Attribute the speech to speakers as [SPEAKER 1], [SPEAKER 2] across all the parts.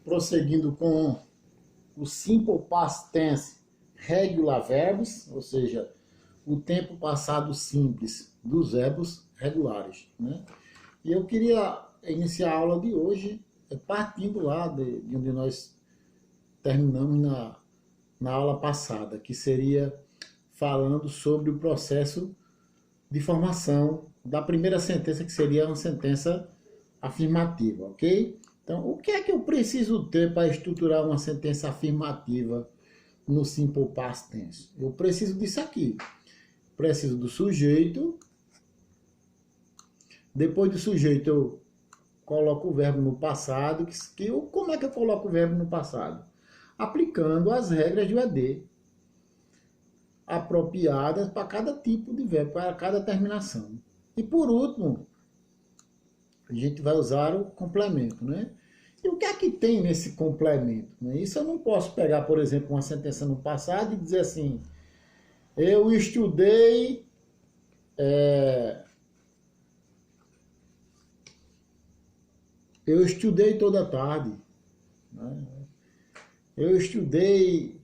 [SPEAKER 1] prosseguindo com o Simple Past Tense Regular Verbs, ou seja, o tempo passado simples dos verbos regulares, né? E eu queria iniciar a aula de hoje partindo lá de onde nós terminamos na aula passada, que seria falando sobre o processo de formação da primeira sentença, que seria uma sentença afirmativa, ok? Então, o que é que eu preciso ter para estruturar uma sentença afirmativa no Simple Past Tense? Eu preciso disso aqui. Preciso do sujeito. Depois do sujeito, eu coloco o verbo no passado. Como é que eu coloco o verbo no passado? Aplicando as regras do ED, apropriadas para cada tipo de verbo, para cada terminação. E por último, a gente vai usar o complemento, né? E o que é que tem nesse complemento, né? Isso eu não posso pegar, por exemplo, uma sentença no passado e dizer assim: eu estudei toda a tarde, né? Eu estudei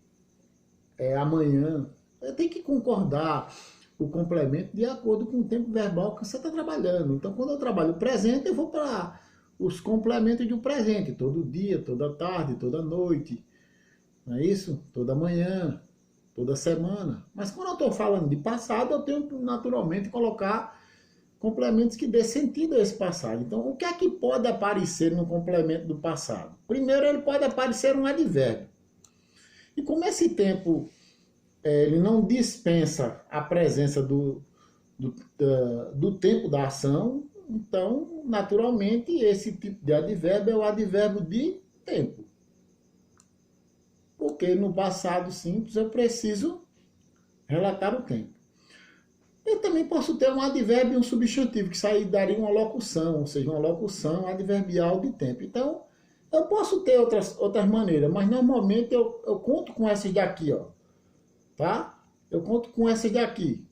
[SPEAKER 1] amanhã. Tem que concordar o complemento de acordo com o tempo verbal que você está trabalhando. Então, quando eu trabalho o presente, eu vou para os complementos do presente, todo dia, toda tarde, toda noite, não é isso? Toda manhã, toda semana. Mas quando eu estou falando de passado, eu tenho que naturalmente colocar complementos que dê sentido a esse passado. Então, o que é que pode aparecer no complemento do passado? Primeiro, ele pode aparecer um advérbio. E como esse tempo ele não dispensa a presença do tempo da ação, então, naturalmente, esse tipo de advérbio é o advérbio de tempo. Porque no passado simples eu preciso relatar o tempo. Eu também posso ter um advérbio e um substantivo, que isso aí daria uma locução, ou seja, uma locução adverbial de tempo. Então, eu posso ter outras maneiras, mas normalmente eu conto com essas daqui, ó. Tá? Eu conto com essas daqui.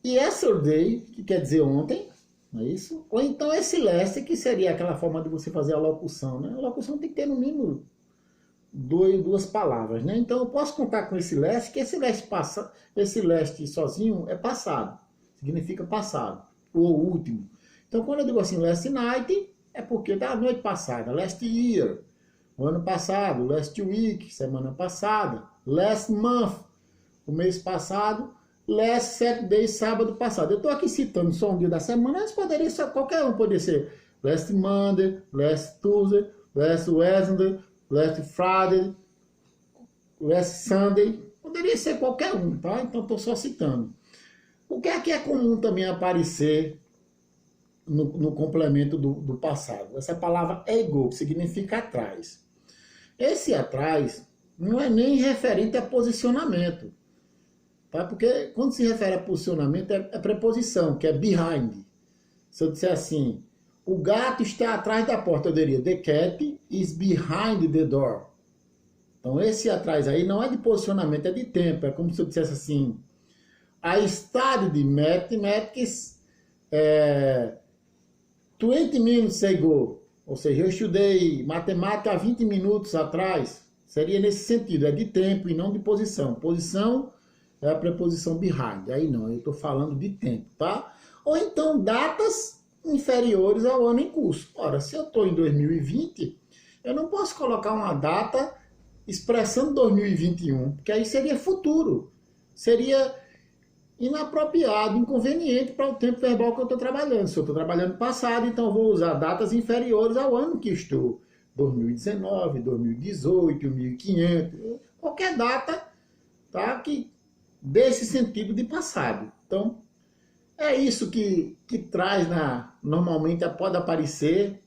[SPEAKER 1] Yesterday, que quer dizer ontem, não é isso? Ou então esse last, que seria aquela forma de você fazer a locução, né? A locução tem que ter no mínimo duas palavras, né? Então eu posso contar com esse last, que esse last sozinho é passado, significa passado, ou último. Então quando eu digo assim, last night, é porque da noite passada, last year, o ano passado, last week, semana passada, last month, o mês passado, last Saturday, sábado passado. Eu estou aqui citando só um dia da semana, mas poderia ser, qualquer um poderia ser last Monday, last Tuesday, last Wednesday, last Friday, last Sunday. Poderia ser qualquer um, tá? Então estou só citando. O que é comum também aparecer no complemento do passado? Essa palavra ago, que significa atrás. Esse atrás não é nem referente a posicionamento, tá? Porque quando se refere a posicionamento é preposição, que é behind. Se eu disser assim, o gato está atrás da porta, eu diria, the cat is behind the door. Então esse atrás aí não é de posicionamento, é de tempo. É como se eu dissesse assim, I studied mathematics 20 minutes ago. Ou seja, eu estudei matemática há 20 minutos atrás. Seria nesse sentido, é de tempo e não de posição. Posição é a preposição behind. Aí não, eu estou falando de tempo, tá? Ou então datas inferiores ao ano em curso. Ora, se eu estou em 2020, eu não posso colocar uma data expressando 2021, porque aí seria futuro. Seria inapropriado, inconveniente para o tempo verbal que eu estou trabalhando. Se eu estou trabalhando passado, então eu vou usar datas inferiores ao ano que estou. 2019, 2018, 1500, qualquer data, tá, que dê esse sentido de passado. Então, é isso que traz normalmente pode aparecer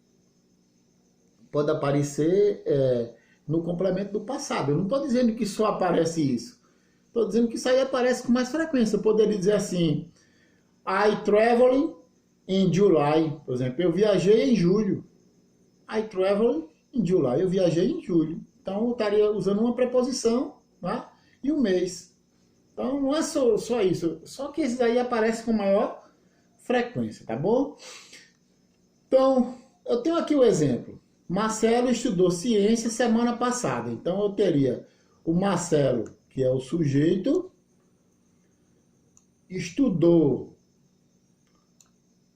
[SPEAKER 1] no complemento do passado. Eu não estou dizendo que só aparece isso. Estou dizendo que isso aí aparece com mais frequência. Eu poderia dizer assim, I traveled in July. Por exemplo, eu viajei em julho. I traveled in July. Eu viajei em julho. Então, eu estaria usando uma preposição, tá? E o mês. Então, não é só isso. Só que esses aí aparecem com maior frequência, tá bom? Então, eu tenho aqui o exemplo. Marcelo estudou ciência semana passada. Então eu teria o Marcelo, que é o sujeito, estudou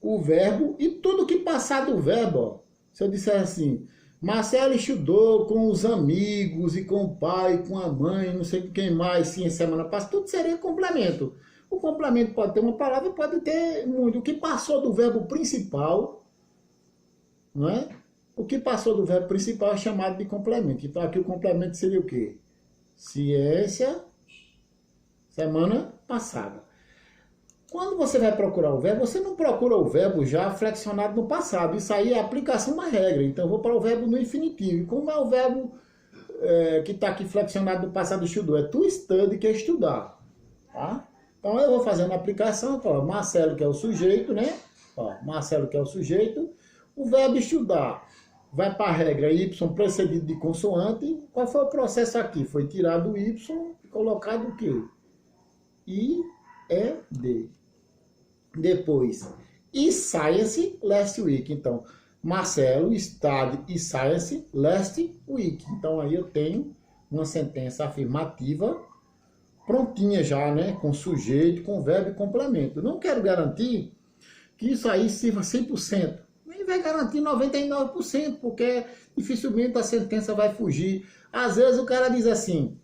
[SPEAKER 1] o verbo e tudo que passar do verbo, ó, se eu disser assim, Marcelo estudou com os amigos e com o pai, com a mãe, não sei quem mais, sim, semana passada, tudo seria complemento. O complemento pode ter uma palavra, pode ter muito. O que passou do verbo principal, não é? O que passou do verbo principal é chamado de complemento. Então aqui o complemento seria o quê? Ciência, semana passada. Quando você vai procurar o verbo, você não procura o verbo já flexionado no passado. Isso aí é aplicação da regra. Então eu vou para o verbo no infinitivo. E como é o verbo que está aqui flexionado no passado estudou? É to study, que é estudar. Tá? Então eu vou fazendo a aplicação. Ó, Marcelo, que é o sujeito, né? Ó, Marcelo, que é o sujeito. O verbo estudar vai para a regra y precedido de consoante. Qual foi o processo aqui? Foi tirado o y e colocado o quê? I, E, D. Depois, e science last week. Então, Marcelo studied e science last week. Então, aí eu tenho uma sentença afirmativa prontinha já, né? Com sujeito, com verbo e complemento. Não quero garantir que isso aí sirva 100%. Nem vai garantir 99%, porque dificilmente a sentença vai fugir. Às vezes o cara diz assim,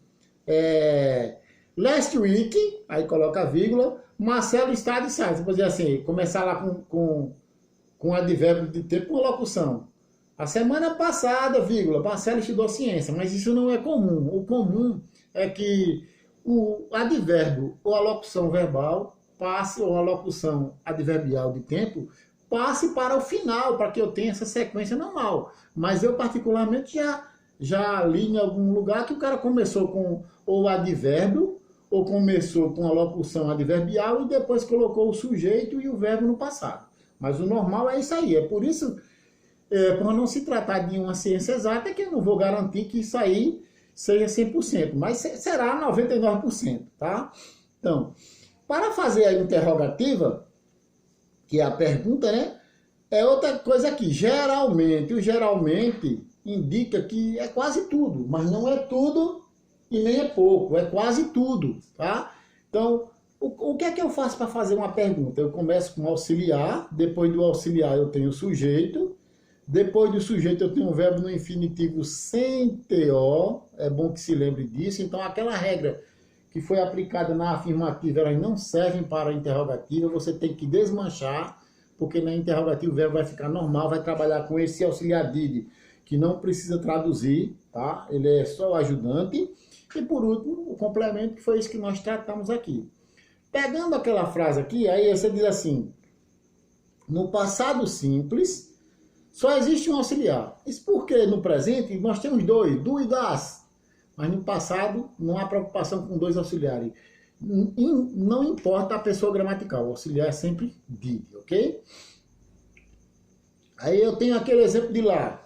[SPEAKER 1] last week, aí coloca a vírgula, Marcelo está de science. Vou dizer assim, começar lá com advérbio de tempo, com locução. A semana passada, vírgula, Marcelo estudou ciência, mas isso não é comum. O comum é que o advérbio ou a locução verbal passe, ou a locução adverbial de tempo, passe para o final, para que eu tenha essa sequência normal. Mas eu, particularmente, já li em algum lugar que o cara começou com o advérbio, ou começou com a locução adverbial e depois colocou o sujeito e o verbo no passado. Mas o normal é isso aí. É por isso, por não se tratar de uma ciência exata, que eu não vou garantir que isso aí seja 100%, mas será 99%, tá? Então, para fazer a interrogativa, que é a pergunta, né? É outra coisa aqui. Geralmente, o geralmente indica que é quase tudo, mas não é tudo e nem é pouco, é quase tudo, tá? Então, o que é que eu faço para fazer uma pergunta? Eu começo com auxiliar, depois do auxiliar eu tenho o sujeito, depois do sujeito eu tenho um verbo no infinitivo sem TO, é bom que se lembre disso. Então aquela regra que foi aplicada na afirmativa, elas não servem para a interrogativa, você tem que desmanchar, porque na interrogativa o verbo vai ficar normal, vai trabalhar com esse auxiliar did, que não precisa traduzir, tá? Ele é só o ajudante. E por último, o complemento, que foi isso que nós tratamos aqui. Pegando aquela frase aqui, aí você diz assim, no passado simples, só existe um auxiliar. Isso porque no presente nós temos dois, do e das. Mas no passado não há preocupação com dois auxiliares. Não importa a pessoa gramatical, o auxiliar é sempre did, ok? Aí eu tenho aquele exemplo de lá.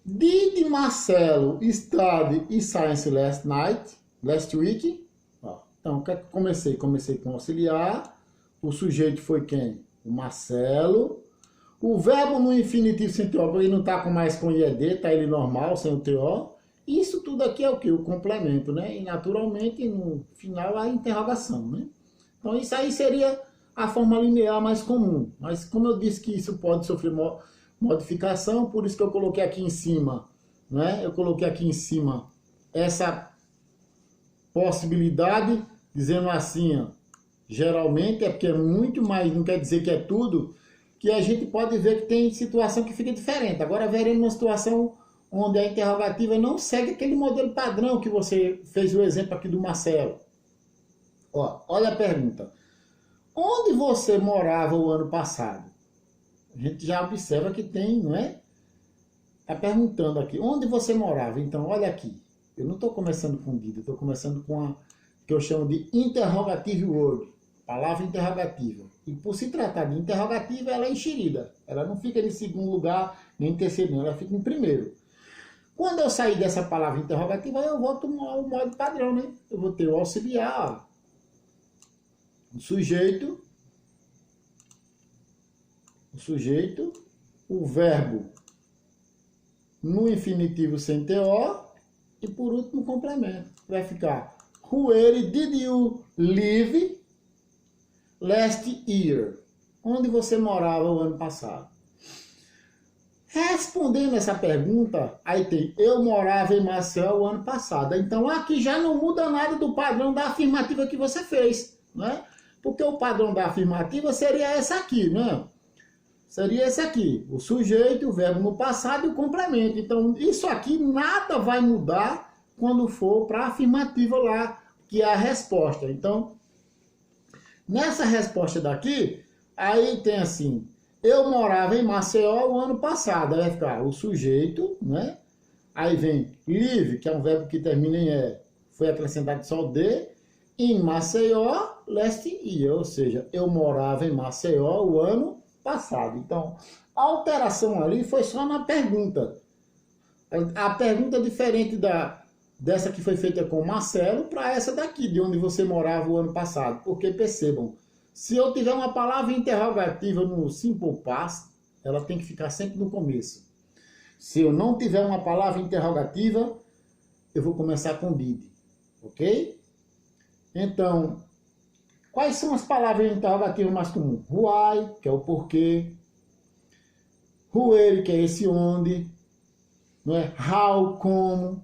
[SPEAKER 1] Did Marcelo study e science last week? Ó, então, o que é que eu comecei? Comecei com auxiliar. O sujeito foi quem? O Marcelo. O verbo no infinitivo sem TO, ele não está mais com IED, está ele normal, sem o TO. Isso tudo aqui é o que? O complemento, né? E naturalmente, no final, a interrogação, né? Então, isso aí seria a forma linear mais comum. Mas, como eu disse que isso pode sofrer modificação, por isso que eu coloquei aqui em cima, né? Eu coloquei aqui em cima essa possibilidade, dizendo assim, ó, geralmente é porque é muito mais, não quer dizer que é tudo, que a gente pode ver que tem situação que fica diferente. Agora veremos uma situação onde a interrogativa não segue aquele modelo padrão que você fez o exemplo aqui do Marcelo. Ó, olha a pergunta. Onde você morava o ano passado? A gente já observa que tem, não é? Está perguntando aqui, onde você morava? Então, olha aqui. Eu não estou começando com did, eu estou começando com a que eu chamo de interrogative word, palavra interrogativa. E por se tratar de interrogativa, ela é enxerida. Ela não fica em segundo lugar, nem em terceiro, ela fica em primeiro. Quando eu sair dessa palavra interrogativa, eu volto ao modo padrão, né? Eu vou ter o auxiliar, o sujeito, o verbo no infinitivo sem TO e por último o complemento. Vai ficar where did you live last year? Onde você morava o ano passado? Respondendo essa pergunta, aí tem eu morava em Maceió o ano passado. Então aqui já não muda nada do padrão da afirmativa que você fez, né? Porque o padrão da afirmativa seria essa aqui, né? Seria esse aqui, o sujeito, o verbo no passado e o complemento. Então isso aqui nada vai mudar quando for para a afirmativa lá, que é a resposta. Então, nessa resposta daqui, aí tem assim, eu morava em Maceió o ano passado. Aí vai ficar o sujeito, né? Aí vem live, que é um verbo que termina em E, foi acrescentado só o D, em Maceió, last year, ou seja, eu morava em Maceió o ano passado. Então, a alteração ali foi só na pergunta. A pergunta é diferente dessa que foi feita com o Marcelo para essa daqui, de onde você morava o ano passado. Porque percebam, se eu tiver uma palavra interrogativa no simple past, ela tem que ficar sempre no começo. Se eu não tiver uma palavra interrogativa, eu vou começar com did, ok? Então, quais são as palavras interrogativas mais comuns? Why, que é o porquê. Where, que é esse onde. Não é? How, como.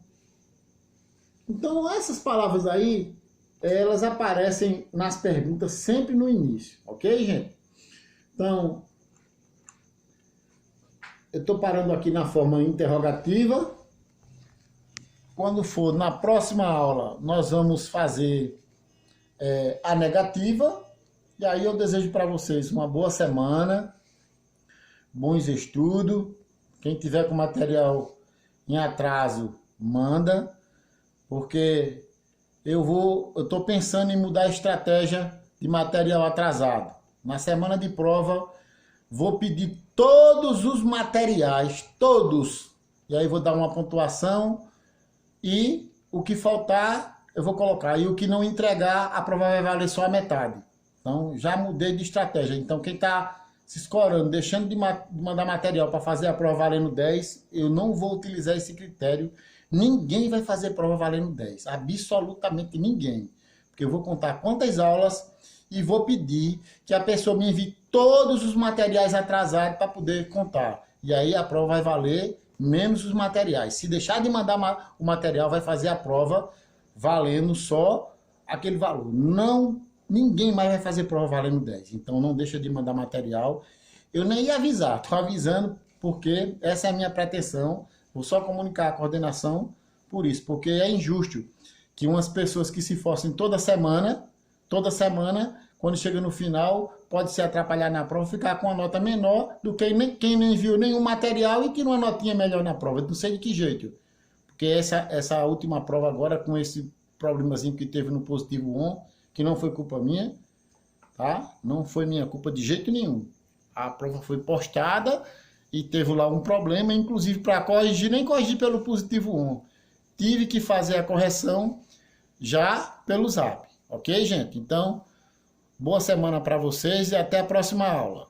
[SPEAKER 1] Então, essas palavras aí, elas aparecem nas perguntas sempre no início, ok, gente? Então, eu estou parando aqui na forma interrogativa. Quando for na próxima aula, nós vamos fazer a negativa. E aí eu desejo para vocês uma boa semana, bons estudos. Quem tiver com material em atraso, manda, porque eu estou pensando em mudar a estratégia de material atrasado. Na semana de prova, vou pedir todos os materiais, todos. E aí vou dar uma pontuação e o que faltar eu vou colocar. E o que não entregar, a prova vai valer só a metade. Então já mudei de estratégia. Então quem está se escorando, deixando de mandar material para fazer a prova valendo 10, eu não vou utilizar esse critério. Ninguém vai fazer prova valendo 10, absolutamente ninguém. Porque eu vou contar quantas aulas e vou pedir que a pessoa me envie todos os materiais atrasados para poder contar. E aí a prova vai valer menos os materiais. Se deixar de mandar o material, vai fazer a prova valendo só aquele valor. Ninguém mais vai fazer prova valendo 10. Então não deixa de mandar material. Eu nem ia avisar, estou avisando porque essa é a minha pretensão. Vou só comunicar a coordenação por isso, porque é injusto que umas pessoas que se esforcem toda semana, quando chega no final, pode se atrapalhar na prova, ficar com uma nota menor do que quem não enviou nenhum material e tira uma notinha melhor na prova. Não sei de que jeito. Porque essa última prova agora, com esse problemazinho que teve no positivo 1, que não foi culpa minha, tá? Não foi minha culpa de jeito nenhum. A prova foi postada e teve lá um problema, inclusive para corrigir, nem corrigir pelo positivo 1. Tive que fazer a correção já pelo Zap. Ok, gente? Então, boa semana para vocês e até a próxima aula.